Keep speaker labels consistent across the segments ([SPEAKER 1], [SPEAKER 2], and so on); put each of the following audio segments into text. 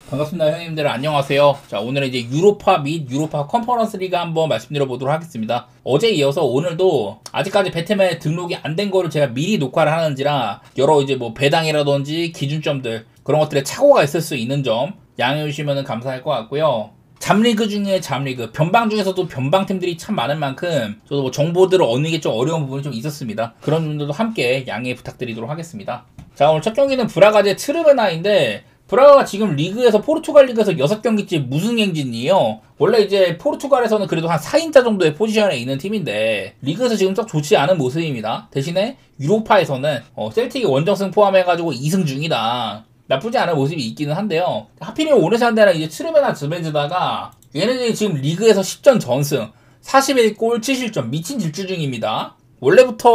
[SPEAKER 1] 반갑습니다. 형님들 안녕하세요. 자, 오늘은 이제 유로파 및 유로파 컨퍼런스 리그 한번 말씀드려 보도록 하겠습니다. 어제 이어서 오늘도 아직까지 배트맨에 등록이 안 된 거를 제가 미리 녹화를 하는지라 여러 이제 뭐 배당이라든지 기준점들 그런 것들에 착오가 있을 수 있는 점 양해해 주시면 감사할 것 같고요. 잡리그 중에 잡리그, 변방 중에서도 변방팀들이 참 많은 만큼 저도 뭐 정보들을 얻는 게 좀 어려운 부분이 좀 있었습니다. 그런 분들도 함께 양해 부탁드리도록 하겠습니다. 자, 오늘 첫 경기는 브라가제 트르베나인데 브라가가 지금 리그에서 포르투갈 리그에서 6경기째 무승 행진이에요. 원래 이제 포르투갈에서는 그래도 한 4인자 정도의 포지션에 있는 팀인데 리그에서 지금 썩 좋지 않은 모습입니다. 대신에 유로파에서는 셀틱이 원정승 포함해가지고 2승 중이다. 나쁘지 않은 모습이 있기는 한데요. 하필이면 오늘 상대는 이제 트르베나 즈메즈다가 얘네들이 지금 리그에서 10전 전승 41골 7실점 미친 질주 중입니다. 원래부터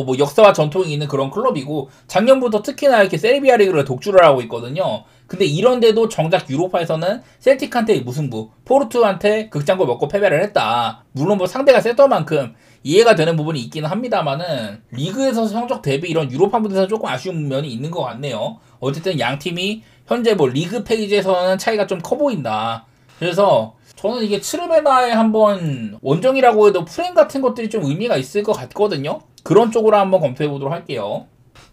[SPEAKER 1] 뭐 역사와 전통이 있는 그런 클럽이고 작년부터 특히나 이렇게 세르비아 리그를 독주를 하고 있거든요. 근데 이런데도 정작 유로파에서는 셀틱한테 무승부, 포르투한테 극장골 먹고 패배를 했다. 물론 뭐 상대가 셌던 만큼 이해가 되는 부분이 있기는 합니다만은 리그에서 성적 대비 이런 유로파 무대에서 조금 아쉬운 면이 있는 것 같네요. 어쨌든 양 팀이 현재 뭐 리그 페이지에서는 차이가 좀 커 보인다. 그래서 저는 이게 트르베나에 한번 원정이라고 해도 프레임 같은 것들이 좀 의미가 있을 것 같거든요. 그런 쪽으로 한번 검토해 보도록 할게요.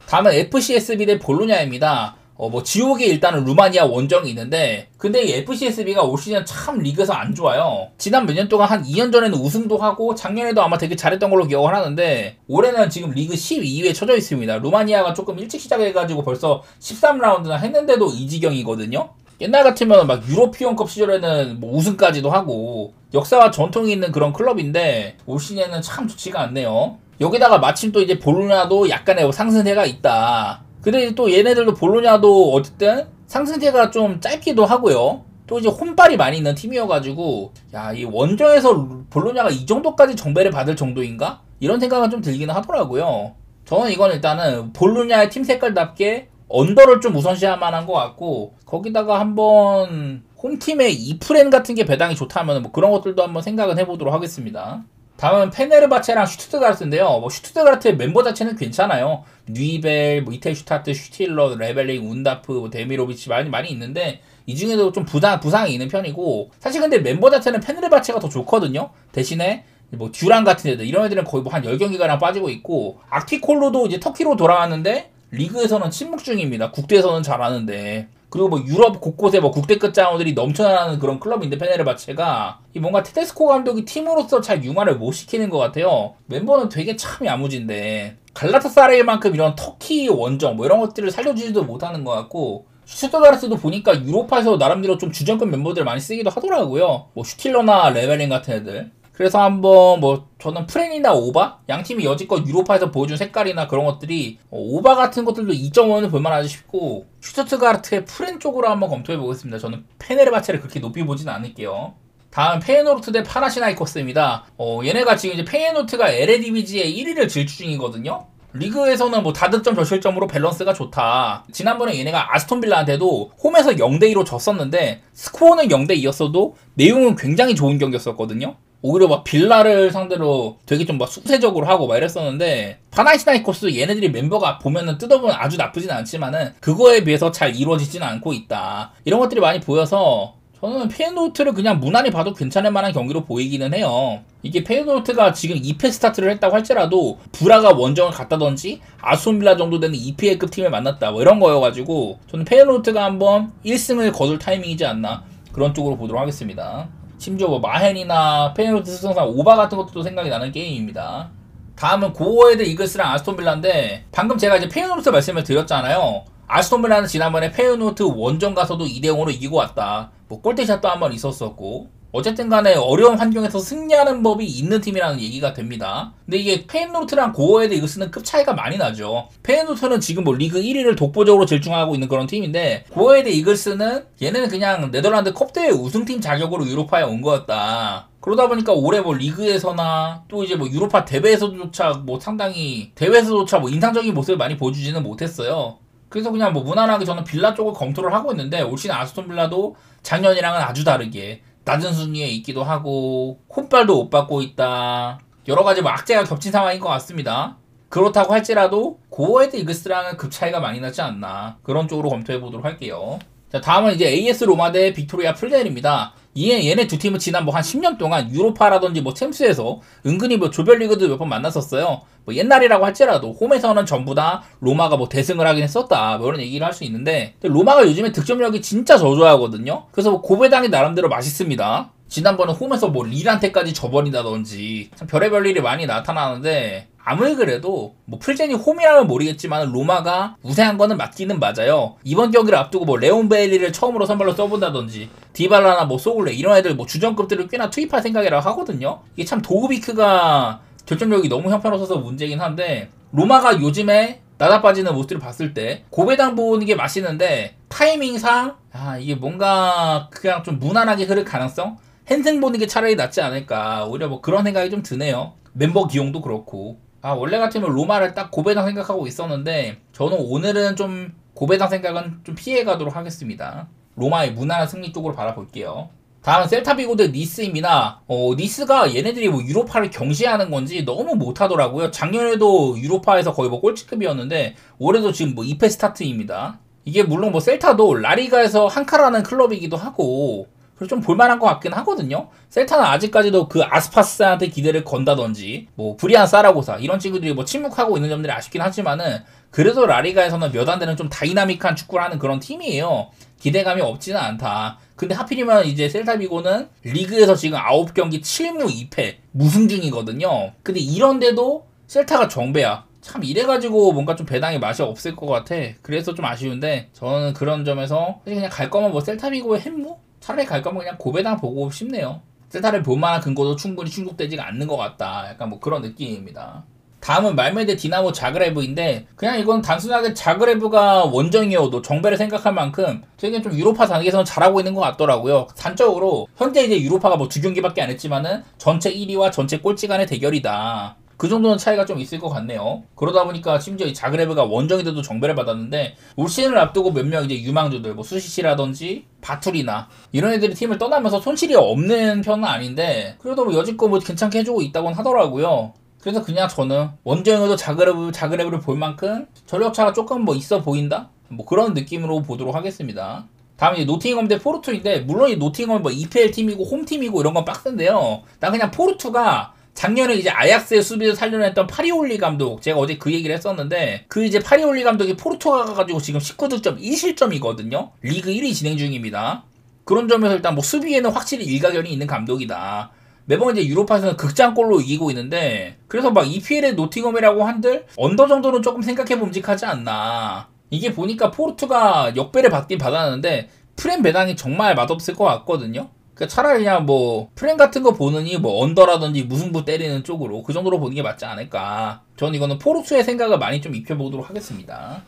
[SPEAKER 1] 다음은 FCSB 대 볼로냐입니다. 뭐 지옥에 일단은 루마니아 원정이 있는데 근데 이 FCSB가 올 시즌 참 리그에서 안 좋아요. 지난 몇 년 동안 한 2년 전에는 우승도 하고 작년에도 아마 되게 잘했던 걸로 기억을 하는데 올해는 지금 리그 12위에 처져 있습니다. 루마니아가 조금 일찍 시작해가지고 벌써 13라운드나 했는데도 이 지경이거든요. 옛날 같으면 막 유로피언컵 시절에는 뭐 우승까지도 하고 역사와 전통이 있는 그런 클럽인데 올 시즌에는 참 좋지가 않네요. 여기다가 마침 또 이제 볼로냐도 약간의 상승세가 있다. 근데 또 얘네들도 볼로냐도 어쨌든 상승세가 좀 짧기도 하고요. 또 이제 홈발이 많이 있는 팀이어가지고 야, 이 원정에서 볼로냐가 이 정도까지 정배를 받을 정도인가? 이런 생각은 좀 들기는 하더라고요. 저는 이건 일단은 볼로냐의 팀 색깔답게 언더를 좀 우선시할 만한 것 같고 거기다가 한번 홈팀의 이프렌 같은 게 배당이 좋다면 뭐 그런 것들도 한번 생각은 해보도록 하겠습니다. 다음은 페네르바체랑 슈투트가르트인데요. 뭐 슈투트가르트의 멤버 자체는 괜찮아요. 뉴이벨, 뭐 이텔슈타트, 슈틸러, 레벨링, 운다프, 뭐 데미로비치 많이 있는데 이 중에도 좀 부상이 있는 편이고 사실 근데 멤버 자체는 페네르바체가 더 좋거든요. 대신에 뭐 듀란 같은 애들 이런 애들은 거의 뭐 한 10경기가량 빠지고 있고 아키콜로도 이제 터키로 돌아왔는데 리그에서는 침묵 중입니다. 국대에서는 잘하는데. 그리고 뭐 유럽 곳곳에 뭐 국대 끝장어들이 넘쳐나는 그런 클럽인데 페네르바체가 이 뭔가 테데스코 감독이 팀으로서 잘 융화를 못 시키는 것 같아요. 멤버는 되게 참 야무진데 갈라타사라이만큼 이런 터키 원정 뭐 이런 것들을 살려주지도 못하는 것 같고 슈투트가르트도 보니까 유로파에서 나름대로 좀 주전급 멤버들 많이 쓰기도 하더라고요. 뭐 슈틸러나 레벨링 같은 애들. 그래서 한번 뭐 저는 프렌이나 오바? 양팀이 여지껏 유로파에서 보여준 색깔이나 그런 것들이 오바 같은 것들도 2.5는 볼만하지 싶고 슈투트가르트의 프렌 쪽으로 한번 검토해 보겠습니다. 저는 페네르바체를 그렇게 높이 보진 않을게요. 다음 페예노르트 대 파나시나이코스입니다. 얘네가 지금 이제 페예노르트가 LADBG의 1위를 질주 중이거든요. 리그에서는 뭐 다득점 저실점으로 밸런스가 좋다. 지난번에 얘네가 아스톤빌라한테도 홈에서 0대2로 졌었는데 스코어는 0대2였어도 내용은 굉장히 좋은 경기였었거든요. 오히려 막 빌라를 상대로 되게 좀 막 수세적으로 하고 막 이랬었는데 파나시나이코스 얘네들이 멤버가 보면은 뜯어보면 아주 나쁘진 않지만은 그거에 비해서 잘 이루어지지는 않고 있다. 이런 것들이 많이 보여서 저는 페예노르트를 그냥 무난히 봐도 괜찮을 만한 경기로 보이기는 해요. 이게 페예노르트가 지금 2패 스타트를 했다고 할지라도 브라가 원정을 갔다든지 아스톤빌라 정도 되는 2패급 팀을 만났다 뭐 이런 거여가지고 저는 페예노르트가 한번 1승을 거둘 타이밍이지 않나 그런 쪽으로 보도록 하겠습니다. 심지어 뭐 마헨이나 페예노르트 스승상 오바 같은 것도 생각이 나는 게임입니다. 다음은 고어헤드 이글스랑 아스톤빌라인데 방금 제가 이제 페예노르트 말씀을 드렸잖아요. 아스톤빌라는 지난번에 페예노르트 원정 가서도 2대0으로 이기고 왔다. 뭐 골대샷도 한번 있었었고 어쨌든 간에 어려운 환경에서 승리하는 법이 있는 팀이라는 얘기가 됩니다. 근데 이게 페예노르트랑 고어헤드 이글스는 급 차이가 많이 나죠. 페예노르트는 지금 뭐 리그 1위를 독보적으로 질주하고 있는 그런 팀인데 고어헤드 이글스는 얘네는 그냥 네덜란드 컵대회 우승팀 자격으로 유로파에 온 거였다. 그러다 보니까 올해 뭐 리그에서나 또 이제 뭐 유로파 대회에서조차 뭐 상당히 대회에서조차 뭐 인상적인 모습을 많이 보여주지는 못했어요. 그래서 그냥 뭐 무난하게 저는 빌라 쪽을 검토를 하고 있는데 올 시즌 아스톤 빌라도 작년이랑은 아주 다르게 낮은 순위에 있기도 하고 홈발도 못 받고 있다. 여러가지 뭐 악재가 겹친 상황인 것 같습니다. 그렇다고 할지라도 고어헤드 이글스랑은 급 차이가 많이 나지 않나 그런 쪽으로 검토해보도록 할게요. 자, 다음은 이제 AS 로마 대 빅토리아 풀젠입니다. 얘네 두 팀은 지난 뭐 한 10년 동안 유로파라든지 뭐 챔스에서 은근히 뭐 조별리그도 몇 번 만났었어요. 뭐 옛날이라고 할지라도 홈에서는 전부 다 로마가 뭐 대승을 하긴 했었다, 뭐 이런 얘기를 할 수 있는데, 로마가 요즘에 득점력이 진짜 저조하거든요. 그래서 뭐 고배당이 나름대로 맛있습니다. 지난번에 홈에서 뭐 릴한테까지 져버린다든지 참 별의별 일이 많이 나타나는데, 아무리 그래도 뭐 풀젠이 홈이라면 모르겠지만 로마가 우세한 거는 맞기는 맞아요. 이번 경기를 앞두고 뭐 레온 베일리를 처음으로 선발로 써본다든지 디발라나 뭐 소굴레 이런 애들 뭐 주전급들을 꽤나 투입할 생각이라고 하거든요. 이게 참 도그비크가 결정력이 너무 형편없어서 문제긴 한데, 로마가 요즘에 나다 빠지는 모습을 봤을 때 고배당 보는 게 맛있는데, 타이밍상 이게 뭔가 그냥 좀 무난하게 흐를 가능성? 핸생 보는 게 차라리 낫지 않을까, 오히려 뭐 그런 생각이 좀 드네요. 멤버 기용도 그렇고. 원래 같으면 로마를 딱 고배당 생각하고 있었는데, 저는 오늘은 좀 고배당 생각은 좀 피해가도록 하겠습니다. 로마의 무난한 승리 쪽으로 바라볼게요. 다음은 셀타비고 대 니스입니다. 니스가 얘네들이 뭐 유로파를 경시하는 건지 너무 못하더라고요. 작년에도 유로파에서 거의 뭐 꼴찌급이었는데, 올해도 지금 뭐 2패 스타트입니다. 이게 물론 뭐 셀타도 라리가에서 한 칸하는 클럽이기도 하고, 그래서 좀 볼만한 것 같긴 하거든요. 셀타는 아직까지도 그 아스파스한테 기대를 건다든지, 뭐 브리안 사라고사 이런 친구들이 뭐 침묵하고 있는 점들이 아쉽긴 하지만은, 그래도 라리가에서는 몇 안 되는 좀 다이나믹한 축구를 하는 그런 팀이에요. 기대감이 없지는 않다. 근데 하필이면 이제 셀타비고는 리그에서 지금 9경기 7무 2패 무승 중이거든요. 근데 이런데도 셀타가 정배야. 참 이래가지고 뭔가 좀 배당의 맛이 없을 것 같아. 그래서 좀 아쉬운데, 저는 그런 점에서 그냥 갈 거면 뭐 셀타비고의 햄무? 차라리 갈 거면 그냥 고배당 보고 싶네요. 셀타를 볼만한 근거도 충분히 충족되지가 않는 것 같다, 약간 뭐 그런 느낌입니다. 다음은 말메 대 디나모 자그레브인데, 그냥 이건 단순하게 자그레브가 원정이어도 정배를 생각할 만큼 되게 좀 유로파 단계에서는 잘하고 있는 것 같더라고요. 단적으로 현재 이제 유로파가 뭐 2경기밖에 안 했지만은 전체 1위와 전체 꼴찌 간의 대결이다, 그 정도는 차이가 좀 있을 것 같네요. 그러다 보니까 심지어 이 자그레브가 원정이돼도 정배를 받았는데, 올 시즌을 앞두고 몇 명 이제 유망주들, 뭐 수시시라든지 바투리나 이런 애들이 팀을 떠나면서 손실이 없는 편은 아닌데, 그래도 뭐 여지껏 뭐 괜찮게 해주고 있다고는 하더라고요. 그래서 그냥 저는 원정에도 자그레브를 볼 만큼 전력차가 조금 뭐 있어 보인다, 뭐 그런 느낌으로 보도록 하겠습니다. 다음 이제 노팅엄 대 포르투인데, 물론 이 노팅엄은 뭐 EPL 팀이고 홈팀이고 이런 건 빡센데요. 난 그냥 포르투가 작년에 이제 아약스의 수비를 살려냈던 파리올리 감독, 제가 어제 그 얘기를 했었는데, 그 이제 파리올리 감독이 포르투가 가가지고 지금 19득점 1실점이거든요. 리그 1위 진행 중입니다. 그런 점에서 일단 뭐 수비에는 확실히 일가견이 있는 감독이다. 매번 이제 유로파에서는 극장골로 이기고 있는데, 그래서 막 EPL의 노팅엄이라고 한들 언더 정도는 조금 생각해 봄직하지 않나. 이게 보니까 포르투가 역배를 받긴 받았는데 프렘 배당이 정말 맛없을 것 같거든요. 그러니까 차라리 그냥 뭐 프렘 같은 거 보느니 뭐 언더라든지 무승부 때리는 쪽으로, 그 정도로 보는 게 맞지 않을까. 저는 이거는 포르투의 생각을 많이 좀 입혀보도록 하겠습니다.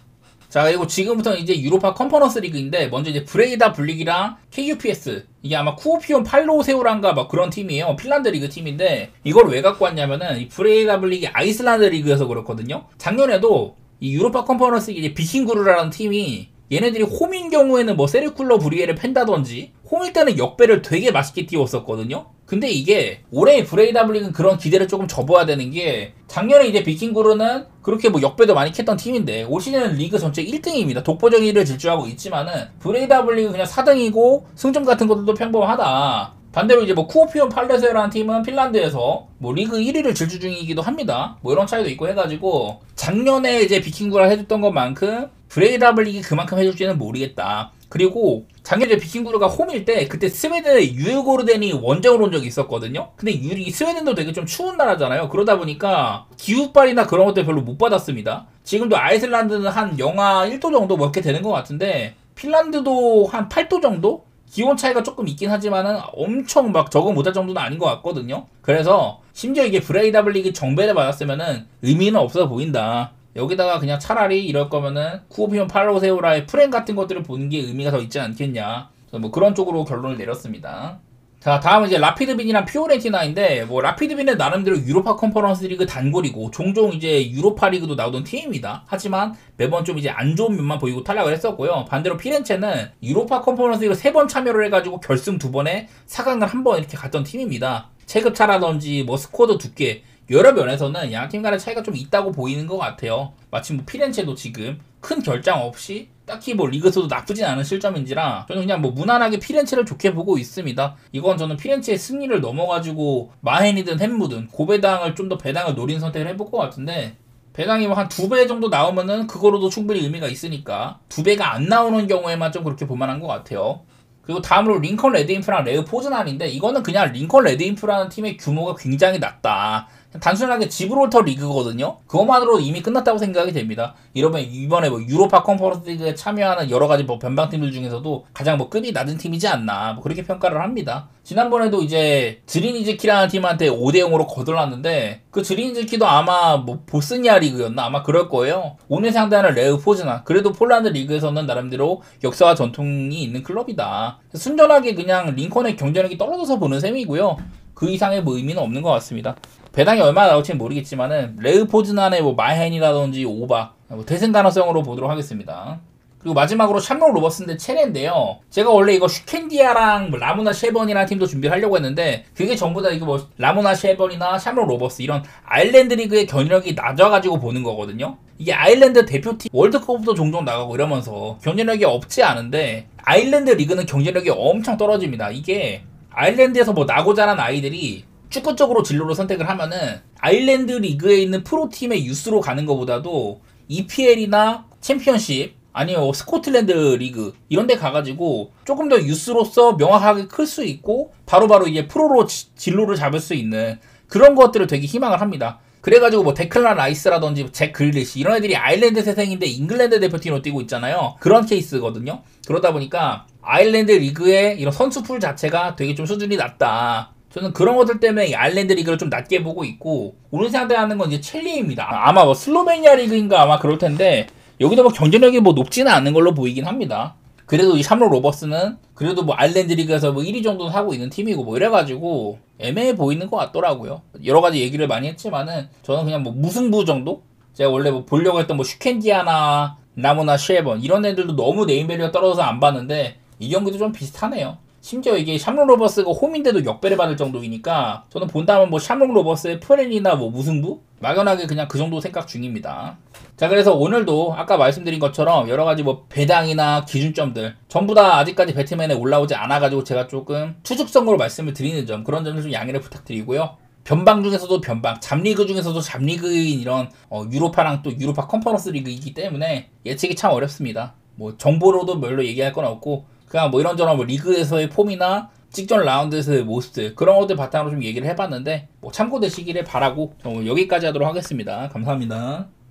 [SPEAKER 1] 자, 그리고 지금부터는 이제 유로파 컨퍼런스 리그인데, 먼저 이제 브레이다 블릭이랑 KUPS, 이게 아마 쿠오피온 팔로세우란가 막 그런 팀이에요. 핀란드 리그 팀인데, 이걸 왜 갖고 왔냐면은 이 브레이다 블릭이 아이슬란드 리그여서 그렇거든요. 작년에도 이 유로파 컨퍼런스 이제 비킹구르라는 팀이, 얘네들이 홈인 경우에는 뭐 세르쿨러 브리에를 팬다던지, 홈일 때는 역배를 되게 맛있게 띄웠었거든요. 근데 이게 올해 브레이다 블릭은 그런 기대를 조금 접어야 되는 게, 작년에 이제 비킹구르는 그렇게 뭐 역배도 많이 캤던 팀인데 올 시즌은 리그 전체 1등입니다. 독보적 1위를 질주하고 있지만은 브레이다 블릭은 그냥 4등이고 승점 같은 것들도 평범하다. 반대로 이제 뭐 쿠오피온 팔레세라는 팀은 핀란드에서 뭐 리그 1위를 질주 중이기도 합니다. 뭐 이런 차이도 있고 해가지고, 작년에 이제 비킹구르가 해줬던 것만큼 브레이다 블릭이 그만큼 해줄지는 모르겠다. 그리고 작년에 비킹구르가 홈일 때 그때 스웨덴의 유고르덴이 원정으로 온 적이 있었거든요. 근데 이 스웨덴도 되게 좀 추운 나라잖아요. 그러다 보니까 기후빨이나 그런 것들 별로 못 받았습니다. 지금도 아이슬란드는 한 영하 1도 정도 뭐 이렇게 되는 것 같은데, 핀란드도 한 8도 정도? 기온 차이가 조금 있긴 하지만은 엄청 막 적응 못할 정도는 아닌 것 같거든요. 그래서 심지어 이게 브레이다 블릭이 정배를 받았으면은 의미는 없어 보인다. 여기다가 그냥 차라리 이럴 거면은 쿠오피온 팔로세우라의 프렌 같은 것들을 보는 게 의미가 더 있지 않겠냐. 뭐 그런 쪽으로 결론을 내렸습니다. 자, 다음은 이제 라피드빈이랑 피오렌티나인데, 뭐 라피드빈은 나름대로 유로파 컨퍼런스 리그 단골이고 종종 이제 유로파 리그도 나오던 팀입니다. 하지만 매번 좀 이제 안 좋은 면만 보이고 탈락을 했었고요. 반대로 피렌체는 유로파 컨퍼런스 리그 3번 참여를 해가지고 결승 2번에 4강을 1번 이렇게 갔던 팀입니다. 체급차라든지 뭐 스쿼드 두께, 여러 면에서는 양팀 간의 차이가 좀 있다고 보이는 것 같아요. 마침 뭐 피렌체도 지금 큰 결장 없이 딱히 뭐 리그에서도 나쁘진 않은 실점인지라 저는 그냥 뭐 무난하게 피렌체를 좋게 보고 있습니다. 이건 저는 피렌체의 승리를 넘어가지고 마헨이든 햄무든 고배당을 좀 더 배당을 노린 선택을 해볼 것 같은데, 배당이 뭐 한 2배 정도 나오면은 그거로도 충분히 의미가 있으니까 2배가 안 나오는 경우에만 좀 그렇게 볼만한 것 같아요. 그리고 다음으로 링컨 레드인프랑 레흐 포즈난인데, 이거는 그냥 링컨 레드인프라는 팀의 규모가 굉장히 낮다. 단순하게 지브롤터 리그거든요. 그것만으로 이미 끝났다고 생각이 됩니다. 이러면 이번에 뭐 유로파 컨퍼런스 리그에 참여하는 여러 가지 뭐 변방팀들 중에서도 가장 뭐 급이 낮은 팀이지 않나, 뭐 그렇게 평가를 합니다. 지난번에도 이제 드리니즈키라는 팀한테 5대0으로 거들났는데, 그 드리니즈키도 아마 뭐 보스니아 리그였나 아마 그럴 거예요. 오늘 상대하는 레흐 포즈난, 그래도 폴란드 리그에서는 나름대로 역사와 전통이 있는 클럽이다. 순전하게 그냥 링컨의 경쟁력이 떨어져서 보는 셈이고요. 그 이상의 뭐 의미는 없는 것 같습니다. 배당이 얼마나 나올지는 모르겠지만은 레흐 포즈난의 뭐 마헨이라든지 오바, 뭐 대승 가능성으로 보도록 하겠습니다. 그리고 마지막으로 샴록 로버스인데 체레인데요. 제가 원래 이거 슈켄디아랑 뭐 라무나 쉐번이라는 팀도 준비를 하려고 했는데, 그게 전부 다 이거 뭐 라무나 쉐번이나 샴록 로버스 이런 아일랜드 리그의 경쟁력이 낮아가지고 보는 거거든요. 이게 아일랜드 대표팀 월드컵도 종종 나가고 이러면서 경쟁력이 없지 않은데, 아일랜드 리그는 경쟁력이 엄청 떨어집니다. 이게 아일랜드에서 뭐 나고 자란 아이들이 축구 쪽으로 진로를 선택을 하면은 아일랜드 리그에 있는 프로팀의 유스로 가는 것보다도 EPL이나 챔피언십 아니면 스코틀랜드 리그 이런 데 가가지고 조금 더 유스로서 명확하게 클 수 있고 바로바로 이제 프로로 진로를 잡을 수 있는 그런 것들을 되게 희망을 합니다. 그래가지고 뭐 데클란 라이스라든지 잭 그릴리시 이런 애들이 아일랜드 태생인데 잉글랜드 대표팀으로 뛰고 있잖아요. 그런 케이스거든요. 그러다 보니까 아일랜드 리그의 이런 선수풀 자체가 되게 좀 수준이 낮다. 저는 그런 것들 때문에 이 아일랜드 리그를 좀 낮게 보고 있고, 오늘 상대하는 건 이제 첼리입니다. 아마 뭐 슬로베니아 리그인가 아마 그럴 텐데, 여기도 뭐 경쟁력이 뭐 높지는 않은 걸로 보이긴 합니다. 그래도 이 샴록 로버스는 그래도 뭐 아일랜드 리그에서 뭐 1위 정도는 하고 있는 팀이고 뭐 이래가지고 애매해 보이는 것 같더라고요. 여러 가지 얘기를 많이 했지만은 저는 그냥 뭐 무승부 정도? 제가 원래 뭐 보려고 했던 뭐 슈켄디아나 라모나 쉐번 이런 애들도 너무 네임밸류가 떨어져서 안 봤는데, 이 경기도 좀 비슷하네요. 심지어 이게 샴록 로버스가 홈인데도 역배를 받을 정도이니까 저는 본다면 뭐 샴록 로버스의 프렌이나 뭐 무승부? 막연하게 그냥 그 정도 생각 중입니다. 자, 그래서 오늘도 아까 말씀드린 것처럼 여러가지 뭐 배당이나 기준점들 전부 다 아직까지 배트맨에 올라오지 않아가지고 제가 조금 추측성으로 말씀을 드리는 점, 그런 점을 좀 양해를 부탁드리고요. 변방 중에서도 변방, 잡리그 중에서도 잡리그인 이런 유로파랑 또 유로파 컨퍼런스 리그이기 때문에 예측이 참 어렵습니다. 뭐 정보로도 별로 얘기할 건 없고, 그냥 뭐 이런저런 뭐 리그에서의 폼이나 직전 라운드에서의 모습들 그런 것들 바탕으로 좀 얘기를 해봤는데 뭐 참고되시기를 바라고 여기까지 하도록 하겠습니다. 감사합니다.